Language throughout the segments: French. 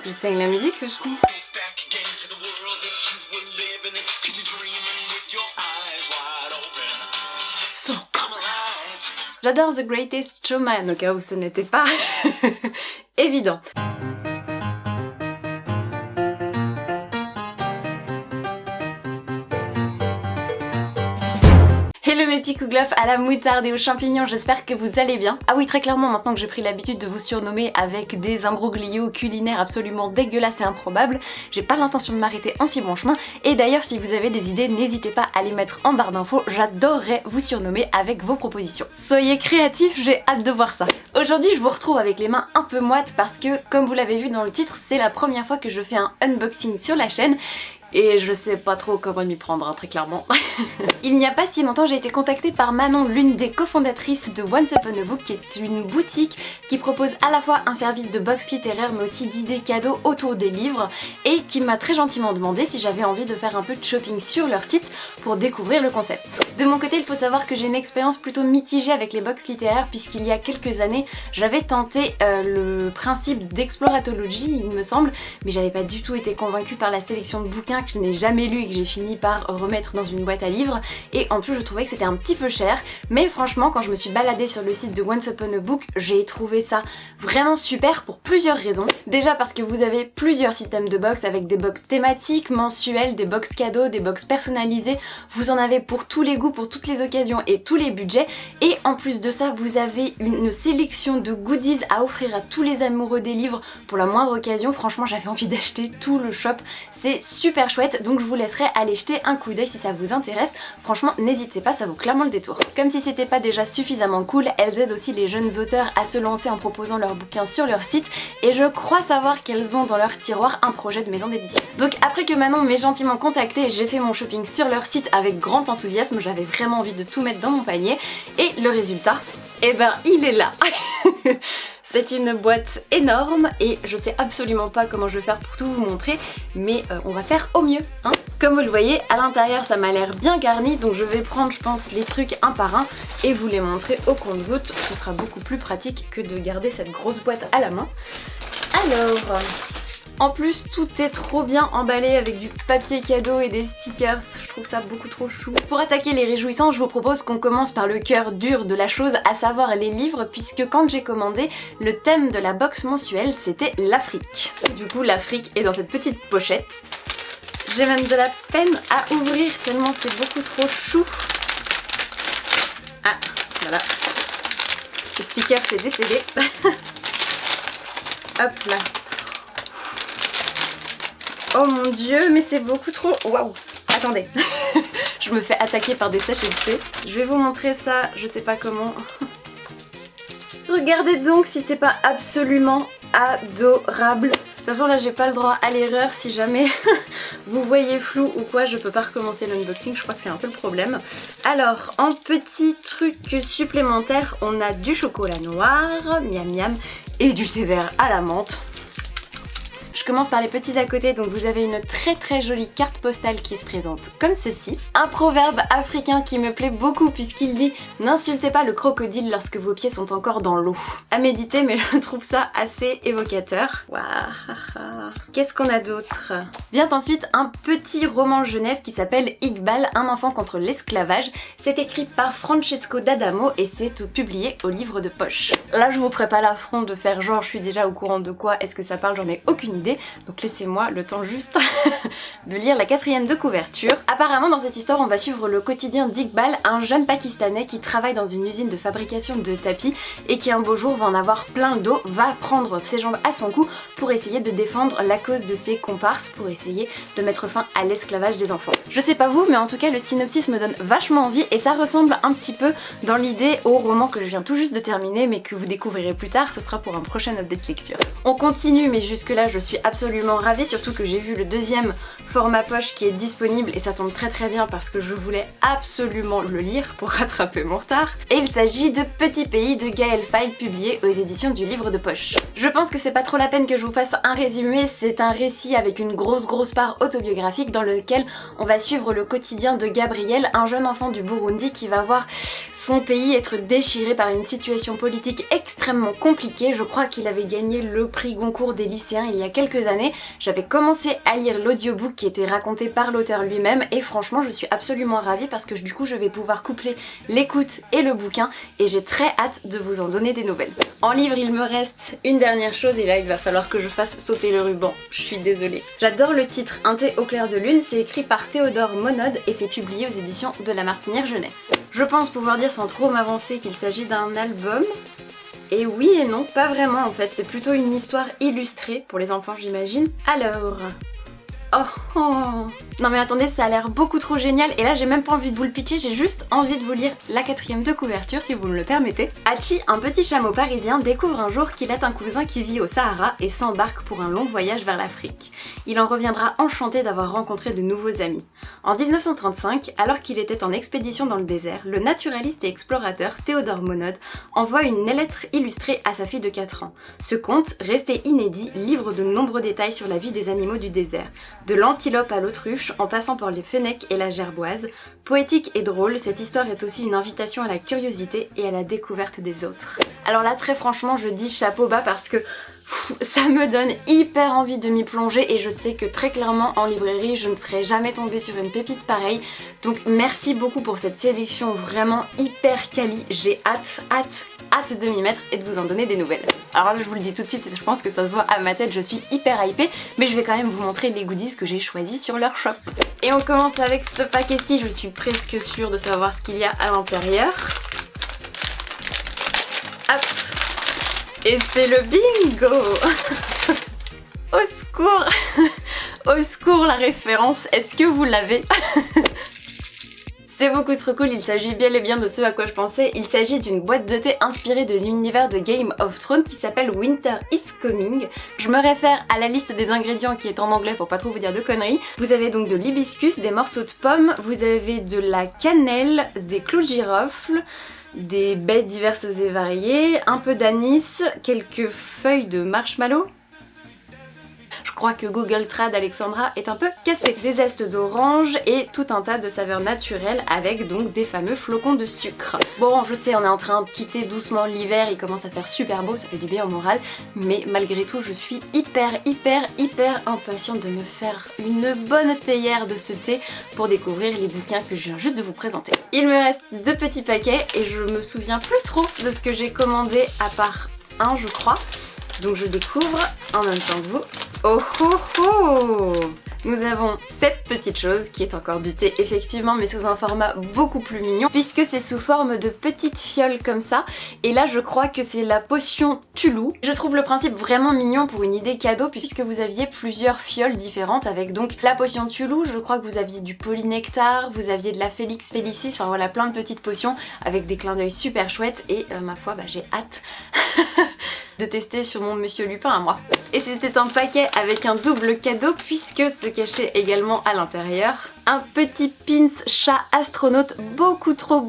J'éteigne la musique aussi. J'adore The Greatest Showman, au cas où ce n'était pas évident. Hello mes petits kouglof à la moutarde et aux champignons, j'espère que vous allez bien. Ah oui, très clairement, maintenant que j'ai pris l'habitude de vous surnommer avec des imbroglios culinaires absolument dégueulasses et improbables, j'ai pas l'intention de m'arrêter en si bon chemin. Et d'ailleurs, si vous avez des idées, n'hésitez pas à les mettre en barre d'infos, j'adorerais vous surnommer avec vos propositions. Soyez créatifs, j'ai hâte de voir ça. Aujourd'hui, je vous retrouve avec les mains un peu moites parce que, comme vous l'avez vu dans le titre, c'est la première fois que je fais un unboxing sur la chaîne. Et je sais pas trop comment m'y prendre, hein, très clairement. Il n'y a pas si longtemps, j'ai été contactée par Manon, l'une des cofondatrices de Once Upon a Book, qui est une boutique qui propose à la fois un service de box littéraire, mais aussi d'idées cadeaux autour des livres, et qui m'a très gentiment demandé si j'avais envie de faire un peu de shopping sur leur site pour découvrir le concept. De mon côté, il faut savoir que j'ai une expérience plutôt mitigée avec les box littéraires, puisqu'il y a quelques années, j'avais tenté le principe d'Exploratology, il me semble, mais j'avais pas du tout été convaincue par la sélection de bouquins que je n'ai jamais lu et que j'ai fini par remettre dans une boîte à livres, et en plus je trouvais que c'était un petit peu cher, mais franchement quand je me suis baladée sur le site de Once Upon a Book, j'ai trouvé ça vraiment super pour plusieurs raisons. Déjà parce que vous avez plusieurs systèmes de box avec des box thématiques, mensuelles, des box cadeaux, des box personnalisées, vous en avez pour tous les goûts, pour toutes les occasions et tous les budgets, et en plus de ça vous avez une sélection de goodies à offrir à tous les amoureux des livres pour la moindre occasion. Franchement j'avais envie d'acheter tout le shop, c'est super chouette, donc je vous laisserai aller jeter un coup d'œil si ça vous intéresse. Franchement n'hésitez pas, ça vaut clairement le détour. Comme si c'était pas déjà suffisamment cool, elles aident aussi les jeunes auteurs à se lancer en proposant leurs bouquins sur leur site, et je crois savoir qu'elles ont dans leur tiroir un projet de maison d'édition. Donc après que Manon m'ait gentiment contactée, j'ai fait mon shopping sur leur site avec grand enthousiasme, j'avais vraiment envie de tout mettre dans mon panier, et le résultat, eh ben il est là. C'est une boîte énorme et je sais absolument pas comment je vais faire pour tout vous montrer, mais on va faire au mieux, hein. Comme vous le voyez, à l'intérieur ça m'a l'air bien garni, donc je vais prendre je pense les trucs un par un et vous les montrer au compte-gouttes. Ce sera beaucoup plus pratique que de garder cette grosse boîte à la main. Alors... en plus, tout est trop bien emballé avec du papier cadeau et des stickers, je trouve ça beaucoup trop chou. Pour attaquer les réjouissances, je vous propose qu'on commence par le cœur dur de la chose, à savoir les livres, puisque quand j'ai commandé, le thème de la box mensuelle, c'était l'Afrique. Du coup, l'Afrique est dans cette petite pochette. J'ai même de la peine à ouvrir tellement c'est beaucoup trop chou. Ah, voilà. Le sticker s'est décédé. Hop là. Oh mon dieu, mais c'est beaucoup trop... Waouh. Attendez. Je me fais attaquer par des sachets de thé. Je vais vous montrer ça, je sais pas comment. Regardez donc si c'est pas absolument adorable. De toute façon là j'ai pas le droit à l'erreur, si jamais vous voyez flou ou quoi je peux pas recommencer l'unboxing, je crois que c'est un peu le problème. Alors en petit truc supplémentaire on a du chocolat noir, miam miam, et du thé vert à la menthe. Je commence par les petits à côté, donc vous avez une très jolie carte postale qui se présente comme ceci. Un proverbe africain qui me plaît beaucoup puisqu'il dit « N'insultez pas le crocodile lorsque vos pieds sont encore dans l'eau ». À méditer, mais je trouve ça assez évocateur. Waouh. Qu'est-ce qu'on a d'autre? Vient ensuite un petit roman jeunesse qui s'appelle Iqbal, un enfant contre l'esclavage. C'est écrit par Francesco D'Adamo et c'est publié au livre de poche. Là je vous ferai pas l'affront de faire genre je suis déjà au courant de quoi est-ce que ça parle, j'en ai aucune idée. Donc laissez-moi le temps juste de lire la 4e de couverture. Apparemment dans cette histoire on va suivre le quotidien d'Iqbal, un jeune Pakistanais qui travaille dans une usine de fabrication de tapis et qui un beau jour va en avoir plein le dos, va prendre ses jambes à son cou pour essayer de défendre la cause de ses comparses, pour essayer de mettre fin à l'esclavage des enfants. Je sais pas vous, mais en tout cas le synopsis me donne vachement envie et ça ressemble un petit peu dans l'idée au roman que je viens tout juste de terminer mais que vous découvrirez plus tard, ce sera pour un prochain update lecture. On continue, mais jusque là je suis absolument ravie, surtout que j'ai vu le deuxième format poche qui est disponible et ça tombe très bien parce que je voulais absolument le lire pour rattraper mon retard. Et il s'agit de Petit Pays de Gaël Faye, publié aux éditions du livre de poche. Je pense que c'est pas trop la peine que je vous fasse un résumé, c'est un récit avec une grosse part autobiographique dans lequel on va suivre le quotidien de Gabriel, un jeune enfant du Burundi qui va voir son pays être déchiré par une situation politique extrêmement compliquée. Je crois qu'il avait gagné le prix Goncourt des lycéens il y a quelques quelques années. J'avais commencé à lire l'audiobook qui était raconté par l'auteur lui-même et franchement je suis absolument ravie parce que du coup je vais pouvoir coupler l'écoute et le bouquin et j'ai très hâte de vous en donner des nouvelles. En livre il me reste une dernière chose et là il va falloir que je fasse sauter le ruban, je suis désolée. J'adore le titre Un thé au clair de lune, c'est écrit par Théodore Monod et c'est publié aux éditions de La Martinière Jeunesse. Je pense pouvoir dire sans trop m'avancer qu'il s'agit d'un album. Et oui et non, pas vraiment en fait, c'est plutôt une histoire illustrée pour les enfants j'imagine. Alors... Oh. Non mais attendez, ça a l'air beaucoup trop génial et là j'ai même pas envie de vous le pitcher, j'ai juste envie de vous lire la 4e de couverture si vous me le permettez. Hachi, un petit chameau parisien, découvre un jour qu'il a un cousin qui vit au Sahara et s'embarque pour un long voyage vers l'Afrique. Il en reviendra enchanté d'avoir rencontré de nouveaux amis. En 1935, alors qu'il était en expédition dans le désert, le naturaliste et explorateur Théodore Monod envoie une lettre illustrée à sa fille de 4 ans. Ce conte, resté inédit, livre de nombreux détails sur la vie des animaux du désert. De l'antilope à l'autruche, en passant par les fennecs et la gerboise. Poétique et drôle, cette histoire est aussi une invitation à la curiosité et à la découverte des autres. Alors là, très franchement, je dis chapeau bas parce que ça me donne hyper envie de m'y plonger et je sais que très clairement en librairie je ne serais jamais tombée sur une pépite pareille. Donc merci beaucoup pour cette sélection vraiment hyper quali, j'ai hâte de m'y mettre et de vous en donner des nouvelles. Alors là je vous le dis tout de suite et je pense que ça se voit à ma tête, je suis hyper hypée, mais je vais quand même vous montrer les goodies que j'ai choisis sur leur shop. Et on commence avec ce paquet-ci, je suis presque sûre de savoir ce qu'il y a à l'intérieur. Hop. Et c'est le bingo. Au secours. Au secours la référence, est-ce que vous l'avez? C'est beaucoup trop cool, il s'agit bel et bien de ce à quoi je pensais. Il s'agit d'une boîte de thé inspirée de l'univers de Game of Thrones qui s'appelle Winter is Coming. Je me réfère à la liste des ingrédients qui est en anglais pour pas trop vous dire de conneries. Vous avez donc de l'hibiscus, des morceaux de pommes, vous avez de la cannelle, des clous de girofle, des baies diverses et variées, un peu d'anis, quelques feuilles de marshmallow. Je crois que Google Trad Alexandra est un peu cassé. Des zestes d'orange et tout un tas de saveurs naturelles avec donc des fameux flocons de sucre. Bon, je sais, on est en train de quitter doucement l'hiver, il commence à faire super beau, ça fait du bien au moral, mais malgré tout, je suis hyper impatiente de me faire une bonne théière de ce thé pour découvrir les bouquins que je viens juste de vous présenter. Il me reste 2 petits paquets et je me souviens plus trop de ce que j'ai commandé à part un, je crois. Donc je découvre en même temps que vous. Oh oh oh! Nous avons cette petite chose qui est encore du thé effectivement mais sous un format beaucoup plus mignon puisque c'est sous forme de petites fioles comme ça et là je crois que c'est la potion Tulou. Je trouve le principe vraiment mignon pour une idée cadeau puisque vous aviez plusieurs fioles différentes avec donc la potion Tulou, je crois que vous aviez du polynectar, vous aviez de la Felix Felicis, enfin voilà plein de petites potions avec des clins d'œil super chouettes et ma foi j'ai hâte de tester sur mon Monsieur Lupin à moi. Et c'était un paquet avec un double cadeau puisque se cachait également à l'intérieur un petit pins chat astronaute beaucoup trop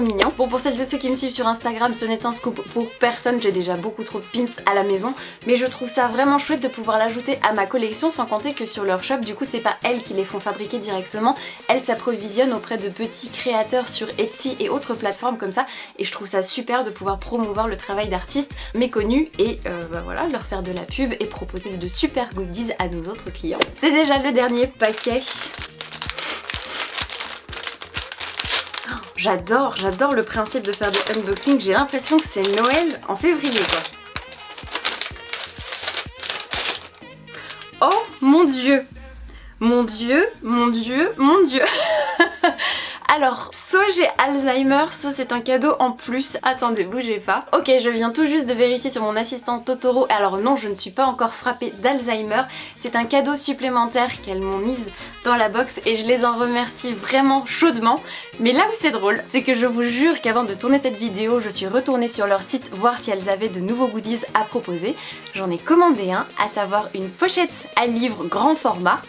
mignon. Bon, pour celles et ceux qui me suivent sur Instagram, ce n'est un scoop pour personne, j'ai déjà beaucoup trop de pins à la maison, mais je trouve ça vraiment chouette de pouvoir l'ajouter à ma collection sans compter que sur leur shop, du coup c'est pas elles qui les font fabriquer directement, elles s'approvisionnent auprès de petits créateurs sur Etsy et autres plateformes comme ça et je trouve ça super de pouvoir promouvoir le travail d'artistes méconnus et voilà, leur faire de la pub et proposer de super goodies à nos autres clients. C'est déjà le dernier paquet. J'adore le principe de faire des unboxings, j'ai l'impression que c'est Noël en février quoi. Oh mon dieu! Mon dieu, mon dieu, mon dieu. Alors, soit j'ai Alzheimer, soit c'est un cadeau en plus. Attendez, bougez pas. Ok, je viens tout juste de vérifier sur mon assistant Totoro. Alors non, je ne suis pas encore frappée d'Alzheimer. C'est un cadeau supplémentaire qu'elles m'ont mise dans la box et je les en remercie vraiment chaudement. Mais là où c'est drôle, c'est que je vous jure qu'avant de tourner cette vidéo, je suis retournée sur leur site voir si elles avaient de nouveaux goodies à proposer. J'en ai commandé un, à savoir une pochette à livre grand format.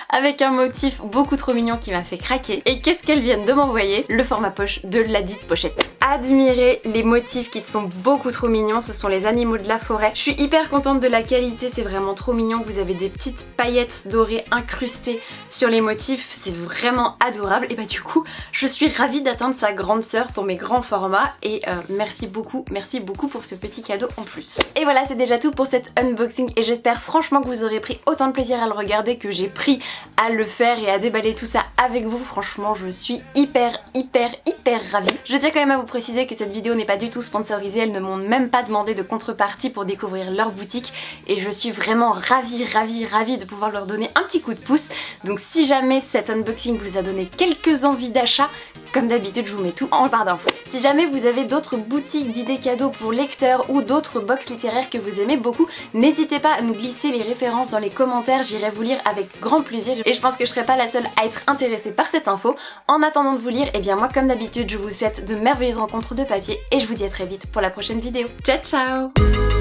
Avec un motif beaucoup trop mignon qui m'a fait craquer. Et qu'est-ce qu'elles viennent de m'envoyer? Le format poche de la dite pochette. admiré les motifs qui sont beaucoup trop mignons, ce sont les animaux de la forêt. Je suis hyper contente de la qualité, c'est vraiment trop mignon. Vous avez des petites paillettes dorées incrustées sur les motifs, c'est vraiment adorable. Et bah du coup, je suis ravie d'atteindre sa grande sœur pour mes grands formats et merci beaucoup pour ce petit cadeau en plus. Et voilà, c'est déjà tout pour cet unboxing et j'espère franchement que vous aurez pris autant de plaisir à le regarder que j'ai pris à le faire et à déballer tout ça avec vous. Franchement, je suis hyper ravie. Je tiens quand même à vous préciser que cette vidéo n'est pas du tout sponsorisée, elles ne m'ont même pas demandé de contrepartie pour découvrir leur boutique et je suis vraiment ravie de pouvoir leur donner un petit coup de pouce. Donc si jamais cet unboxing vous a donné quelques envies d'achat, comme d'habitude je vous mets tout en barre d'infos. Si jamais vous avez d'autres boutiques d'idées cadeaux pour lecteurs ou d'autres box littéraires que vous aimez beaucoup, n'hésitez pas à nous glisser les références dans les commentaires, j'irai vous lire avec grand plaisir et je pense que je serai pas la seule à être intéressée par cette info. En attendant de vous lire, et bien moi comme d'habitude je vous souhaite de merveilleuses rencontres de papier et je vous dis à très vite pour la prochaine vidéo. Ciao ciao!